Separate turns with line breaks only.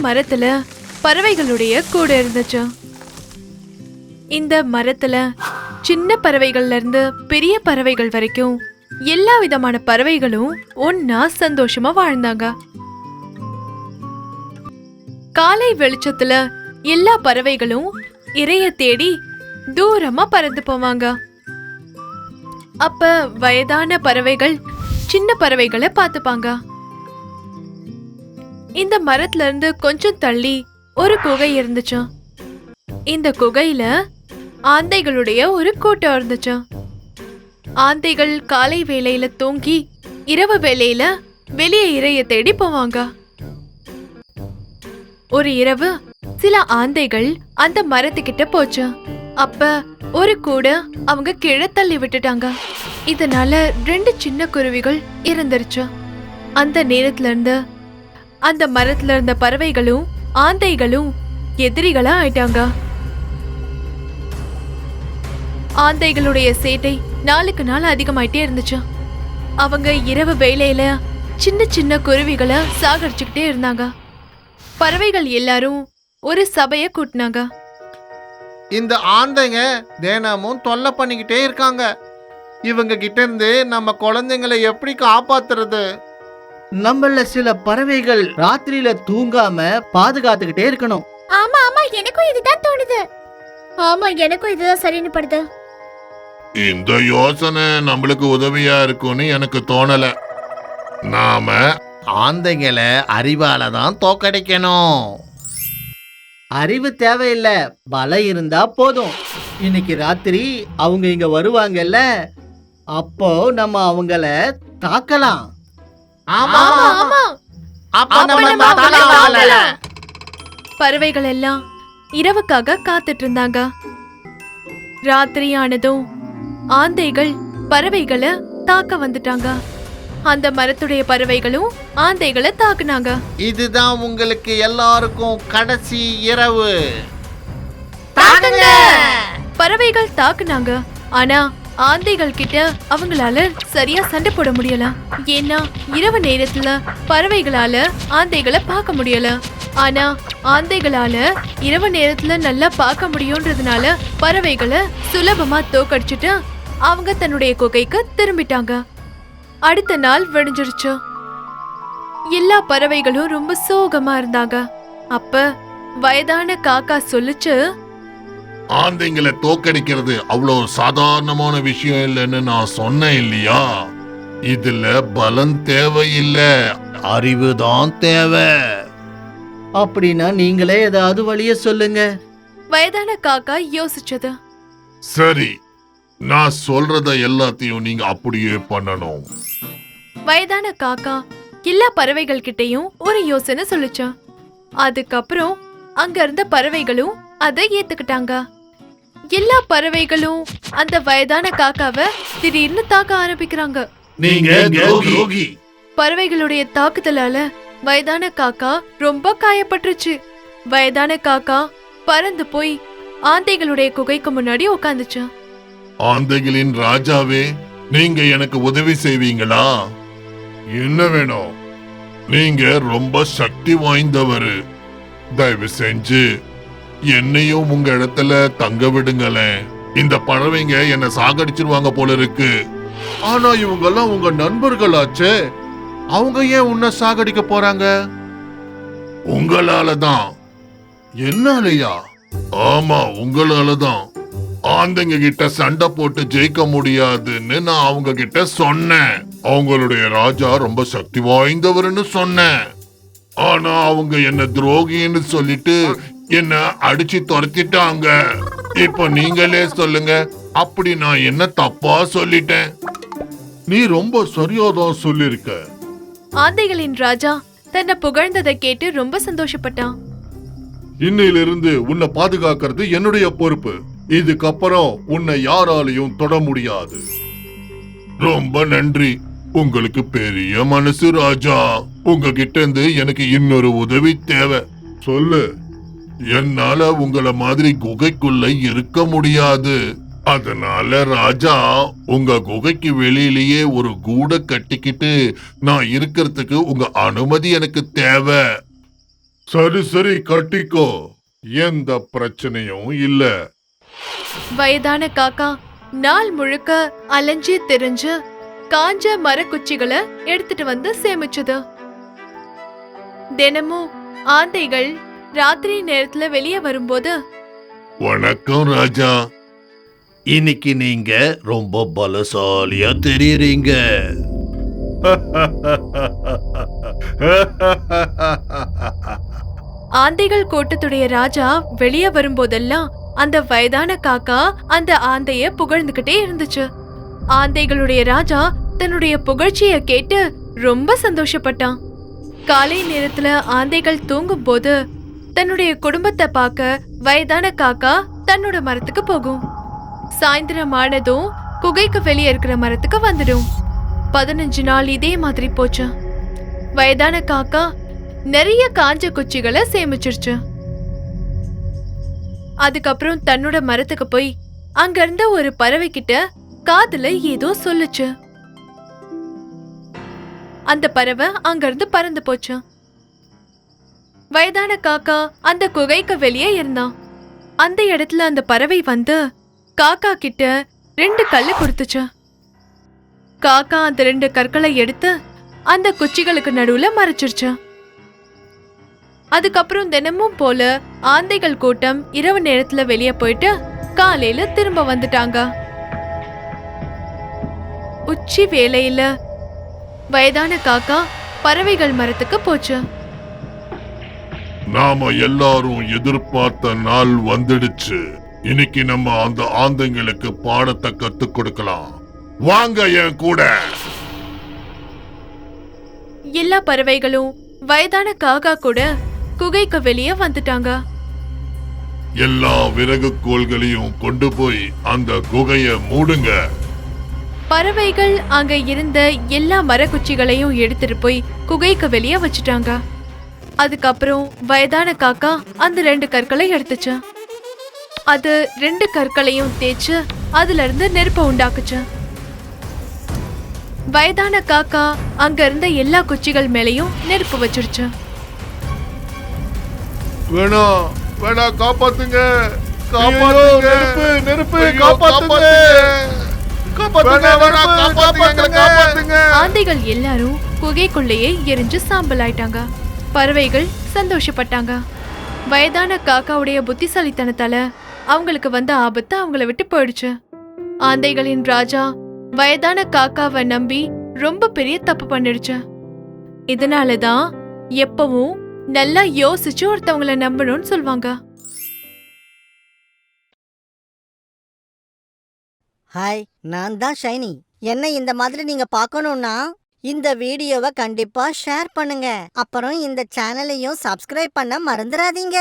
மரத்துல பறவைகளுடைய கூடு இருந்துச்சு. இந்த மரத்துல சின்ன பறவைகள்ல இருந்து பெரிய பறவைகள் வரைக்கும் எல்லா விதமான பறவைகளும் ஒன்னா சந்தோஷமா வாழ்ந்தாங்க. காலை வெளிச்சத்துல எல்லா பறவைகளும் இரைய தேடி தூரமா பறந்து போவாங்க. அப்ப வயதான பறவைகள் சின்ன பறவைகளை பார்த்துப்பாங்க. இந்த மரத்துல இருந்து கொஞ்சம் தள்ளி ஒரு குகை இருந்துச்சு. இந்த குகையில ஆந்தைகளுடைய ஒரு கூட்டம் இருந்துச்சு. ஆந்தைகள் காலை வேளையில தூங்கி இரவு வேளையில வெளியே இரைய தேடி போவாங்க. ஒரு இரவு சில ஆந்தைகள் அந்த மரத்துக்கிட்ட போச்சு. அப்ப ஒரு கூட அவங்க கீழே தள்ளி விட்டுட்டாங்க. இதனால 2 சின்ன குருவிகள் இறந்துருச்சு. அந்த நேரத்துல இருந்து அந்த மரத்துல இருந்த பறவைகளும் ஆந்தைகளும் எதிரிகளா ஆயிட்டாங்க. ஆந்தைகளுடைய சேட்டை நாளுக்கு நாள் அதிகமாயிட்டே இருந்துச்சு. அவங்க இரவு வேளையில சின்ன சின்ன குருவிகளை சாகடிச்சுக்கிட்டே இருந்தாங்க. பறவைகள் எல்லாரும் ஒரு சபைய கூட்டினாங்க.
இந்த ஆந்தைங்க தினமும் தொல்லை பண்ணிக்கிட்டே இருக்காங்க. இவங்க கிட்ட இருந்து நம்ம குழந்தைங்களை எப்படி காப்பாத்துறது?
நம்மள சில பறவைகள் ராத்திரியில தூங்காம பாதுகாத்துக்கிட்டே இருக்கணும்.
ஆமா ஆமா, எனக்கும் இதுதான் தோணுது. ஆமா, எனக்கும் இதுதான் சரின்னு படுது.
இந்த யோசனை நம்மளுக்கு உதவியா இருக்கும்னு எனக்கு தோணல. நாம
ஆந்தைங்களை அறிவால தான் தோக்கடிக்கணும்.
அறிவு தேவையில்ல, பலம் இருந்தா போதும். இன்னைக்கு ராத்திரி அவங்க இங்க வருவாங்கல்ல, அப்போ நம்ம அவங்கள தாக்கலாம்.
ஆமா
ஆமா ஆமா.
அப்ப நம்ம
நம்ம
தாக்கலாம்.
பறவைகள் எல்லாம் இரவுக்காக காத்துட்டு இருந்தாங்க. ராத்திரி ஆனதும் ஆந்தைகள் பறவைகளை தாக்க வந்துட்டாங்க. அந்த மரத்துடைய பறவைகளும் ஆந்தைகளை தாக்குனாங்க.
இதுதான் உங்களுக்கு எல்லாருக்கும் கடைசி இரவு.
பறவைகள் தாக்குனாங்க. ஆனா ஆந்தைகள் கிட்ட அவங்களால சரியா சண்டை போட முடியல. ஏன்னா இரவு நேரத்துல பறவைகளால ஆந்தைகளை பார்க்க முடியல. ஆனா ஆந்தைகளால இரவு நேரத்துல நல்லா பார்க்க முடியும்ன்றதுனால பறவைகளை சுலபமா தோக்கடிச்சிட்டு அவங்க தன்னுடைய குகைக்கு திரும்பிட்டாங்க. அடுத்த நாள் விடிஞ்சிருச்சு. எல்லா பறவைகளும் ரொம்ப சோகமா இருந்தாங்க. அப்ப வயதான காக்கா சொல்லுச்சு,
ஆந்தைங்களை தோக்கடிக்கிறது அவ்வளவு சாதாரணமான விஷயம் இல்லைன்னு நான் சொன்னேன் இல்லையா? இதுல பலம் தேவையில்லை, அறிவுதான் தேவை.
அப்படின்னா நீங்களே ஏதாவது வழிய சொல்லுங்க.
வயதான காக்கா யோசிச்சது.
சரி, நான் சொல்றத எல்லாத்தையும் நீங்க அப்படியே பண்ணணும்.
வயதான காக்கா எல்லா பறவைகள் கிட்டையும் ஒரு யோசனை சொல்லுச்சா. அதுக்கப்புறம் அங்க இருந்த பறவைகளும் அதை ஏத்துக்கிட்டாங்க. எல்லா பறவைகளும் அந்த வயதான காக்காவை திடீர்னு தாக்க ஆரம்பிக்கிறாங்க.
நீங்க துரோகி.
பறவைகளுடைய தாக்குதலால வயதான காக்கா ரொம்ப காயப்பட்டுருச்சு. வயதான காக்கா பறந்து போய் ஆந்தைகளுடைய குகைக்கு முன்னாடி உட்காந்துச்சு.
ஆந்தைகளின் ராஜாவே, நீங்க எனக்கு உதவி செய்வீங்களா? என்ன வேணும்? நீங்க ரொம்ப சக்தி வாய்ந்தவரு. தயவு செஞ்சு என்னையும் உங்க இடத்துல தங்க விடுங்களேன். இந்த பறவைங்க என்ன சாகடிச்சிருவாங்க போல இருக்கு.
ஆனா இவங்க எல்லாம் உங்க நண்பர்களாச்சே, அவங்க ஏன் உன்னை சாகடிக்க போறாங்க?
உங்களாலதான்.
என்னாலயா?
ஆமா, உங்களாலதான். ஆந்தைங்க கிட்ட சண்டை போட்டு ஜெயிக்க முடியாதுன்னு நான் அவங்க கிட்ட சொன்னேன். அவங்களுடைய ராஜா ரொம்ப சக்தி வாய்ந்தவர்னு சொன்னேன். ஆனா அவங்க என்ன துரோகின்னு சொல்லிட்டு என்ன அடிச்சு துரத்திட்டாங்க. இப்ப நீங்களே சொல்லுங்க, அப்படி நான் என்ன தப்பா சொல்லிட்டேன்?
நீ ரொம்ப சரியாதான் சொல்லிருக்க.
ஆந்தைகளின் ராஜா தன்னை புகழ்ந்ததை கேட்டு ரொம்ப சந்தோஷப்பட்டான்.
இன்னையிலிருந்து உன்னை பாதுகாக்கிறது என்னுடைய பொறுப்பு. இதுக்கப்புறம் உன்னை யாராலையும் தொட முடியாது.
ரொம்ப நன்றி. உங்களுக்கு பெரிய மனசு ராஜா. உங்ககிட்ட இருந்து எனக்கு இன்னொரு உதவி தேவை.
சொல்லு.
என்னால உங்கள மாதிரி குகைக்குள்ள இருக்க முடியாது. அதனால ராஜா, உங்க குகைக்கு வெளியிலேயே ஒரு கூடை கட்டிக்கிட்டு நான் இருக்கிறதுக்கு உங்க அனுமதி எனக்கு தேவை. சரி சரி கட்டிக்கோ, எந்த பிரச்சனையும் இல்ல.
வயதான காக்கா நாள் முழுக்க அலைஞ்சு திரிஞ்சு காஞ்ச மரக்குச்சிகளை எடுத்துட்டு வந்து சேமிச்சது. தினமும் ஆந்தைகள் ராத்திரி நேரத்துல வெளியே வரும்போது,
வணக்கம் ராஜா.
இன்னைக்கு நீங்க ரொம்ப பலசாலியா தெரியுறீங்க.
ஆந்தைகள் கூட்டத்துடைய ராஜா வெளியே வரும்போதெல்லாம் அந்த வயதான காக்கா அந்த ஆந்தைய புகழ்ந்துகிட்டே இருந்துச்சு. ஆந்தைகளுடைய ராஜா தன்னுடைய புகழ்ச்சிய கேட்டு ரொம்ப சந்தோஷப்பட்டான். காலை நேரத்துல ஆந்தைகள் தூங்கும் போது தன்னுடைய குடும்பத்தை பார்க்க வயதான காக்கா தன்னோட மரத்துக்கு போகும். சாயந்தரம் ஆனதும் குகைக்கு வெளியே இருக்கிற மரத்துக்கு வந்துடும். 15 நாள் இதே மாதிரி போச்சு. வயதான காக்கா நிறைய காஞ்ச குச்சிகளை சேமிச்சிருச்சு. அதுக்கப்புறம் தன்னோட மரத்துக்கு போய் அங்க இருந்த ஒரு பறவை கிட்ட காதுல ஏதோ சொல்லுச்சு. அந்த பறவை அங்க இருந்து பறந்து போச்சு. வயதான காக்கா அந்த குகைக்கு வெளியே இருந்தான். அந்த இடத்துல அந்த பறவை வந்து காக்கா கிட்ட 2 கல்லு கொடுத்துச்சு. காக்கா அந்த 2 கற்களை எடுத்து அந்த குச்சிகளுக்கு நடுவுல மறைச்சிருச்சு. அதுக்கப்புறம் தினமும் போல ஆந்தைகள் கூட்டம் இரவு நேரத்துல வெளியே போயிட்டு காலையில திரும்ப வந்துட்டாங்க. உச்சி வேளையில வயதான காக்கா பறவைகள் மரத்துக்கு போச்சு.
நாம எல்லாரும் எதிர்பார்த்த நாள் வந்துடுச்சு. இன்னைக்கு நம்ம அந்த ஆந்தைங்களுக்கு பாடத்தை கத்துக் கொடுக்கலாம். வாங்க என் கூட.
எல்லா பறவைகளும் வயதான காக்கா கூட குகைக்கு வெளியே வந்துட்டாங்க.
எல்லா விறகு கோல்களையும் கொண்டு போய் அந்த குகைய மூடுங்க.
பறவைகள் அங்க இருந்த எல்லா மரக்குச்சிகளையும் எடுத்துட்டு போய் குகைக்கு வெளியே வச்சுட்டாங்க. அதுக்கப்புறம் வயதான காக்கா அந்த 2 கற்களை எடுத்துச்சு. அது 2 கற்களையும் தேய்ச்சு அதுல இருந்து நெருப்ப உண்டாக்குச்சு. வயதான காக்கா அங்க இருந்த எல்லா குச்சிகள் மேலையும் நெருப்பு வச்சிருச்சு.
வேணா வேணா காப்பாத்துங்க, காப்பாத்துங்க, நெருப்பு காப்பாத்துங்க, காப்பாத்துங்க.
ஆந்தைகள் எல்லாரும் குகைக்குள்ளேயே எரிஞ்சு சாம்பல் ஆயிட்டாங்க. பறவைகள் சந்தோஷப்பட்டாங்க. வயதான காக்காவுடைய புத்திசாலித்தனத்தால அவங்களுக்கு வந்த ஆபத்து அவங்கள விட்டு போயிடுச்சு. ஆந்தைகளின் ராஜா வயதான காக்காவை நம்பி ரொம்ப பெரிய தப்பு பண்ணிடுச்சு. இதனாலதான் எப்பவும் நல்லா யோசிச்சு ஒருத்தவங்கள நம்பணும்னு சொல்வாங்க.
ஹாய், நான் தான் ஷைனி. என்ன இந்த மாதிரி நீங்க பார்க்கணும்னா இந்த வீடியோவை கண்டிப்பா ஷேர் பண்ணுங்க. அப்புறம் இந்த சேனலையும் சப்ஸ்கிரைப் பண்ண மறந்துடாதீங்க.